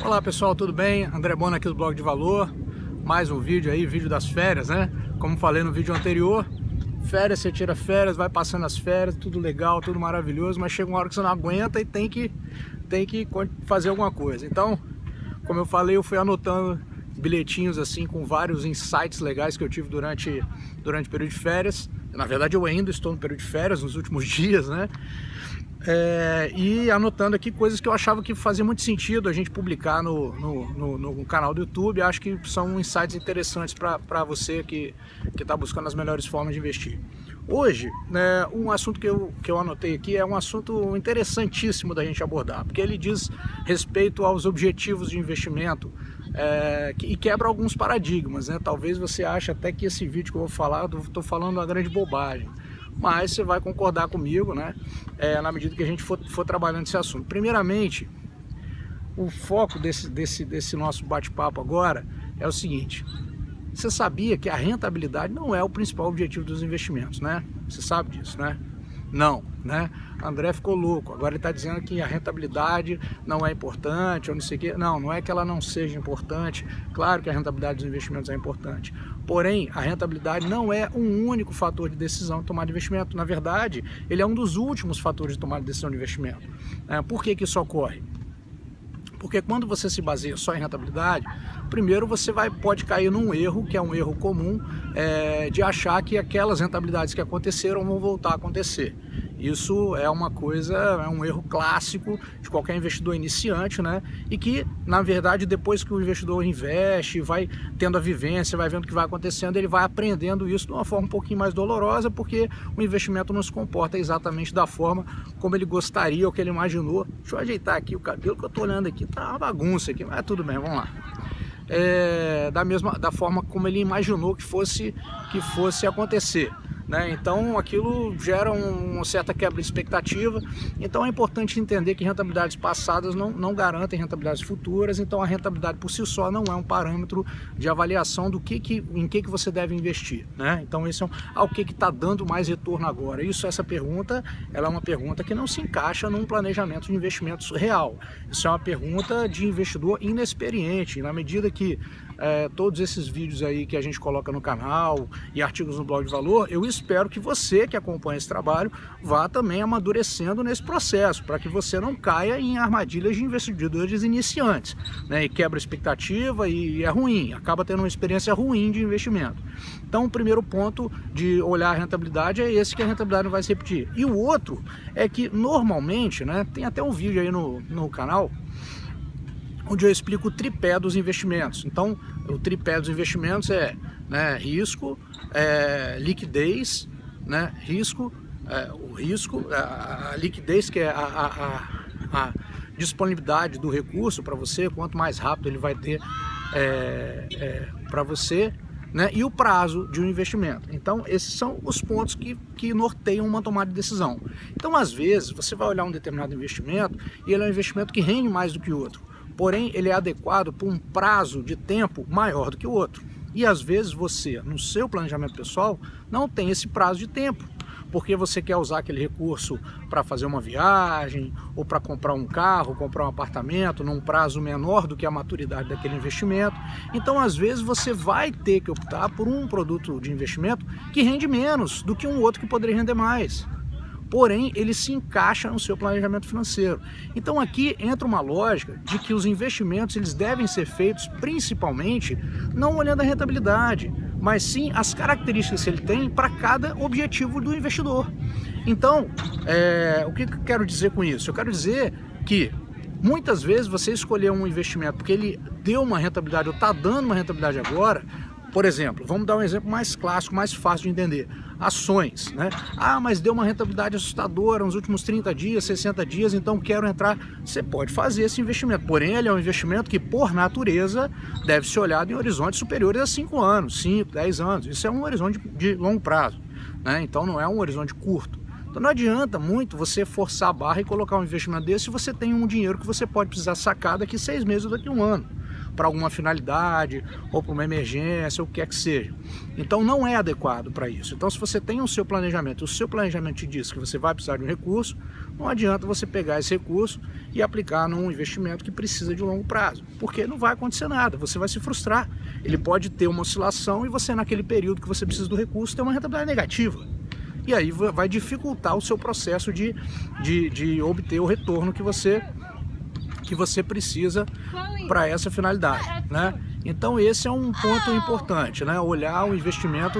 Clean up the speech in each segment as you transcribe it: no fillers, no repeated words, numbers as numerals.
Olá pessoal, tudo bem? André Bona aqui do Blog de Valor. Mais um vídeo aí, vídeo das férias, né? Como falei no vídeo anterior, férias, você tira férias, vai passando as férias, tudo legal, tudo maravilhoso, mas chega uma hora que você não aguenta e tem que fazer alguma coisa. Então, como eu falei, eu fui anotando bilhetinhos assim com vários insights legais que eu tive durante o período de férias. Na verdade, eu ainda estou no período de férias, nos últimos dias, né? E anotando aqui coisas que eu achava que fazia muito sentido a gente publicar no canal do YouTube. Acho que são insights interessantes para você que está buscando as melhores formas de investir. Hoje, um assunto que eu anotei aqui é um assunto interessantíssimo da gente abordar, porque ele diz respeito aos objetivos de investimento e quebra alguns paradigmas, né? Talvez você ache até que esse vídeo que eu vou falar, eu estou falando uma grande bobagem, mas você vai concordar comigo, né? Na medida que a gente for trabalhando esse assunto. Primeiramente, o foco desse nosso bate-papo agora é o seguinte: você sabia que a rentabilidade não é o principal objetivo dos investimentos, né? Você sabe disso, né? Não, né? André ficou louco, agora ele está dizendo que a rentabilidade não é importante, ou não sei o quê. Não, não é que ela não seja importante, claro que a rentabilidade dos investimentos é importante, porém a rentabilidade não é um único fator de decisão de tomar de investimento. Na verdade, ele é um dos últimos fatores de tomar de decisão de investimento. Por que isso ocorre? Porque quando você se baseia só em rentabilidade, primeiro você pode cair num erro, que é um erro comum, de achar que aquelas rentabilidades que aconteceram vão voltar a acontecer. Isso é um erro clássico de qualquer investidor iniciante, né? E que, na verdade, depois que o investidor investe, vai tendo a vivência, vai vendo o que vai acontecendo, ele vai aprendendo isso de uma forma um pouquinho mais dolorosa, porque o investimento não se comporta exatamente da forma como ele gostaria ou que ele imaginou. Deixa eu ajeitar aqui o cabelo que eu tô olhando aqui, tá uma bagunça aqui, mas tudo bem, vamos lá. Da forma como ele imaginou que fosse acontecer, né? Então aquilo gera uma certa quebra de expectativa. Então é importante entender que rentabilidades passadas não garantem rentabilidades futuras. Então a rentabilidade por si só não é um parâmetro de avaliação do em que você deve investir, né? Então esse o que está dando mais retorno agora. Essa pergunta, ela é uma pergunta que não se encaixa num planejamento de investimentos real. Isso é uma pergunta de investidor inexperiente. Na medida que todos esses vídeos aí que a gente coloca no canal e artigos no Blog de Valor, eu espero que você que acompanha esse trabalho vá também amadurecendo nesse processo, para que você não caia em armadilhas de investidores iniciantes, né? E quebra a expectativa e é ruim, acaba tendo uma experiência ruim de investimento. Então o primeiro ponto de olhar a rentabilidade é esse, que a rentabilidade não vai se repetir. E o outro é que normalmente, né, tem até um vídeo aí no canal onde eu explico o tripé dos investimentos. Então, o tripé dos investimentos é, né, risco, liquidez, né, a liquidez, que é a disponibilidade do recurso para você, quanto mais rápido ele vai ter para você, né, e o prazo de um investimento. Então, esses são os pontos que norteiam uma tomada de decisão. Então, às vezes, você vai olhar um determinado investimento e ele é um investimento que rende mais do que o outro, porém ele é adequado por um prazo de tempo maior do que o outro. E às vezes você, no seu planejamento pessoal, não tem esse prazo de tempo, porque você quer usar aquele recurso para fazer uma viagem, ou para comprar um carro, comprar um apartamento, num prazo menor do que a maturidade daquele investimento. Então, às vezes, você vai ter que optar por um produto de investimento que rende menos do que um outro que poderia render mais, porém ele se encaixa no seu planejamento financeiro. Então aqui entra uma lógica de que os investimentos eles devem ser feitos principalmente não olhando a rentabilidade, mas sim as características que ele tem para cada objetivo do investidor. Então, o que eu quero dizer com isso? Eu quero dizer que muitas vezes você escolher um investimento porque ele deu uma rentabilidade ou está dando uma rentabilidade agora. Por exemplo, vamos dar um exemplo mais clássico, mais fácil de entender. Ações, né? Ah, mas deu uma rentabilidade assustadora nos últimos 30 dias, 60 dias, então quero entrar. Você pode fazer esse investimento, porém ele é um investimento que, por natureza, deve ser olhado em horizontes superiores a 5 anos, 5, 10 anos. Isso é um horizonte de longo prazo, né? Então não é um horizonte curto. Então não adianta muito você forçar a barra e colocar um investimento desse se você tem um dinheiro que você pode precisar sacar daqui 6 meses ou daqui a 1 ano. para alguma finalidade, ou para uma emergência, ou o que quer que seja. Então não é adequado para isso. Então se você tem o seu planejamento te diz que você vai precisar de um recurso, não adianta você pegar esse recurso e aplicar num investimento que precisa de longo prazo, porque não vai acontecer nada, você vai se frustrar. Ele pode ter uma oscilação e você, naquele período que você precisa do recurso, ter uma rentabilidade negativa. E aí vai dificultar o seu processo de obter o retorno que você precisa para essa finalidade, né? Então esse é um ponto importante, né? Olhar o investimento,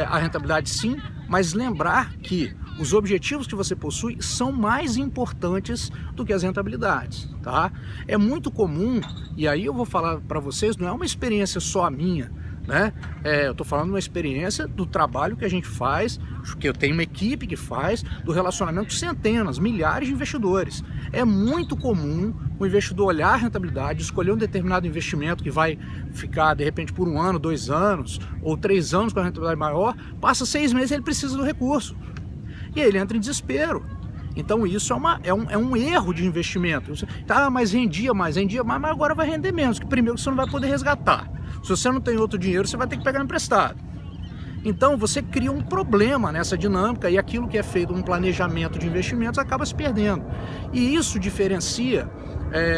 a rentabilidade sim, mas lembrar que os objetivos que você possui são mais importantes do que as rentabilidades, tá? É muito comum, e aí eu vou falar para vocês, não é uma experiência só a minha, né? Eu estou falando de uma experiência do trabalho que a gente faz, que eu tenho uma equipe que faz, do relacionamento de centenas, milhares de investidores. É muito comum o investidor olhar a rentabilidade, escolher um determinado investimento que vai ficar de repente por 1 ano, 2 anos ou 3 anos com a rentabilidade maior, passa 6 meses e ele precisa do recurso. E aí ele entra em desespero. Então isso é um erro de investimento. Tá, mas rendia mais, mas agora vai render menos, que primeiro você não vai poder resgatar. Se você não tem outro dinheiro, você vai ter que pegar emprestado. Então você cria um problema nessa dinâmica e aquilo que é feito um planejamento de investimentos acaba se perdendo. E isso diferencia.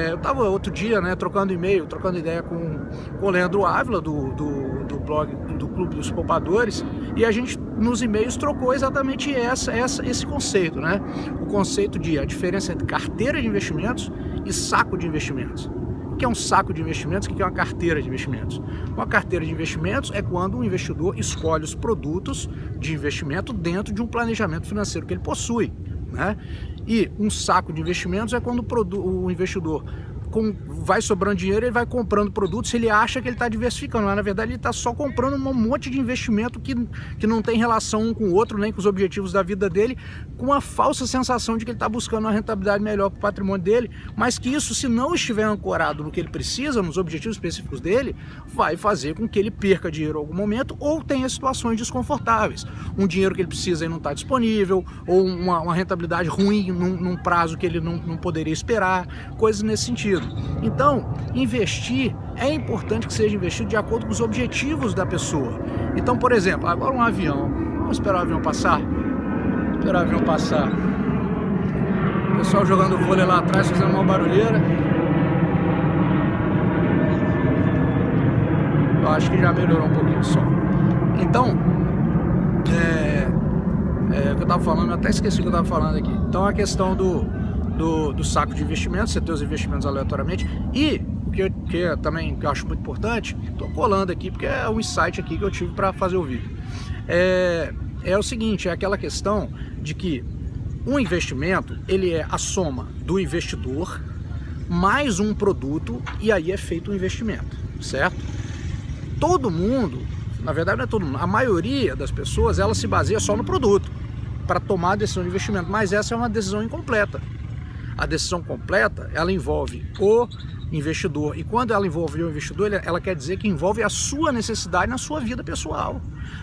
Eu estava outro dia, né, trocando ideia com o Leandro Ávila do blog do Clube dos Poupadores, e a gente nos e-mails trocou exatamente esse conceito, né? O conceito de a diferença entre carteira de investimentos e saco de investimentos. O que é um saco de investimentos? O que é uma carteira de investimentos? Uma carteira de investimentos é quando o investidor escolhe os produtos de investimento dentro de um planejamento financeiro que ele possui, né? E um saco de investimentos é quando o investidor vai sobrando dinheiro, ele vai comprando produtos, ele acha que ele está diversificando, mas na verdade ele está só comprando um monte de investimento que não tem relação um com o outro, nem com os objetivos da vida dele, com a falsa sensação de que ele está buscando uma rentabilidade melhor para o patrimônio dele, mas que isso, se não estiver ancorado no que ele precisa, nos objetivos específicos dele, vai fazer com que ele perca dinheiro em algum momento ou tenha situações desconfortáveis. Um dinheiro que ele precisa e não está disponível, ou uma rentabilidade ruim num prazo que ele não poderia esperar, coisas nesse sentido. Então, investir é importante que seja investido de acordo com os objetivos da pessoa. Então, por exemplo, agora um avião. Vamos esperar o avião passar? Esperar o avião passar. O pessoal jogando vôlei lá atrás, fazendo uma barulheira. Eu acho que já melhorou um pouquinho o som. Então, o que eu estava falando, eu até esqueci o que eu estava falando aqui. Então, a questão do saco de investimentos, você ter os investimentos aleatoriamente, e o que eu acho muito importante, estou colando aqui porque é um insight aqui que eu tive para fazer o vídeo, é o seguinte, é aquela questão de que um investimento, ele é a soma do investidor mais um produto, e aí é feito um investimento, certo? Todo mundo, na verdade não é todo mundo, a maioria das pessoas, ela se baseia só no produto para tomar a decisão de investimento, mas essa é uma decisão incompleta. A decisão completa, ela envolve o investidor, e quando ela envolve o investidor, ela quer dizer que envolve a sua necessidade na sua vida pessoal,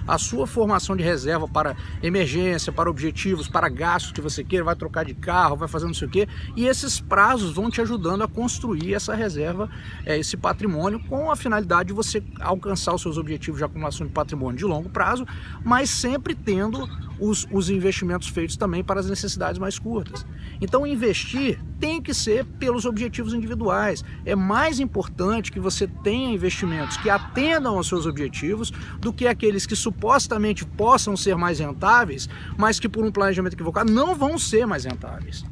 a sua formação de reserva para emergência, para objetivos, para gastos que você queira, vai trocar de carro, vai fazer não sei o quê, e esses prazos vão te ajudando a construir essa reserva, esse patrimônio, com a finalidade de você alcançar os seus objetivos de acumulação de patrimônio de longo prazo, mas sempre tendo os investimentos feitos também para as necessidades mais curtas. Então investir tem que ser pelos objetivos individuais. É mais importante que você tenha investimentos que atendam aos seus objetivos do que aqueles que supostamente possam ser mais rentáveis, mas que por um planejamento equivocado não vão ser mais rentáveis.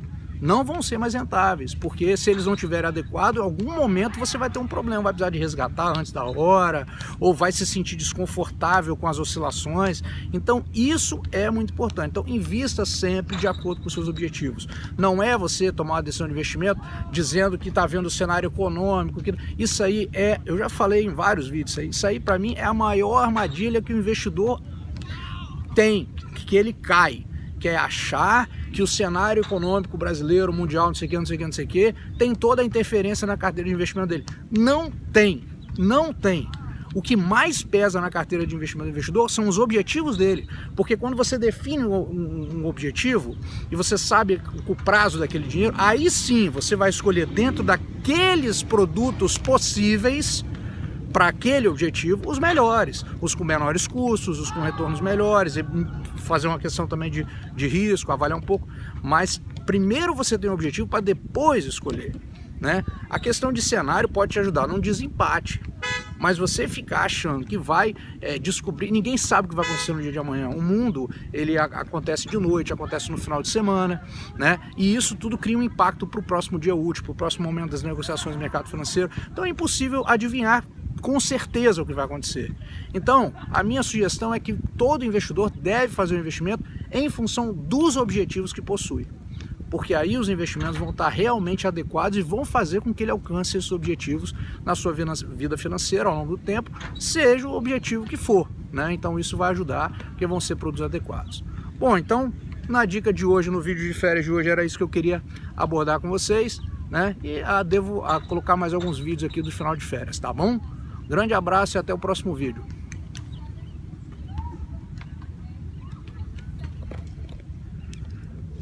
Não vão ser mais rentáveis, porque se eles não tiverem adequado, em algum momento você vai ter um problema, vai precisar de resgatar antes da hora, ou vai se sentir desconfortável com as oscilações. Então isso é muito importante. Então invista sempre de acordo com os seus objetivos. Não é você tomar uma decisão de investimento dizendo que está vendo o cenário econômico, isso aí eu já falei em vários vídeos, isso aí para mim é a maior armadilha que o investidor tem, que ele cai, que é achar que o cenário econômico brasileiro, mundial, não sei o que, tem toda a interferência na carteira de investimento dele. Não tem, não tem. O que mais pesa na carteira de investimento do investidor são os objetivos dele, porque quando você define um objetivo e você sabe o prazo daquele dinheiro, aí sim você vai escolher dentro daqueles produtos possíveis para aquele objetivo os melhores, os com menores custos, os com retornos melhores, e fazer uma questão também de risco, avaliar um pouco, mas primeiro você tem um objetivo para depois escolher, né? A questão de cenário pode te ajudar num desempate, mas você ficar achando que vai descobrir, ninguém sabe o que vai acontecer no dia de amanhã. O mundo, ele acontece de noite, acontece no final de semana, né? E isso tudo cria um impacto para o próximo dia útil, para o próximo momento das negociações do mercado financeiro. Então é impossível adivinhar com certeza o que vai acontecer. Então, a minha sugestão é que todo investidor deve fazer um investimento em função dos objetivos que possui. Porque aí os investimentos vão estar realmente adequados e vão fazer com que ele alcance esses objetivos na sua vida financeira ao longo do tempo, seja o objetivo que for, né? Então isso vai ajudar, porque vão ser produtos adequados. Bom, então, na dica de hoje, no vídeo de férias de hoje, era isso que eu queria abordar com vocês, né? E devo colocar mais alguns vídeos aqui do final de férias, tá bom? Grande abraço e até o próximo vídeo.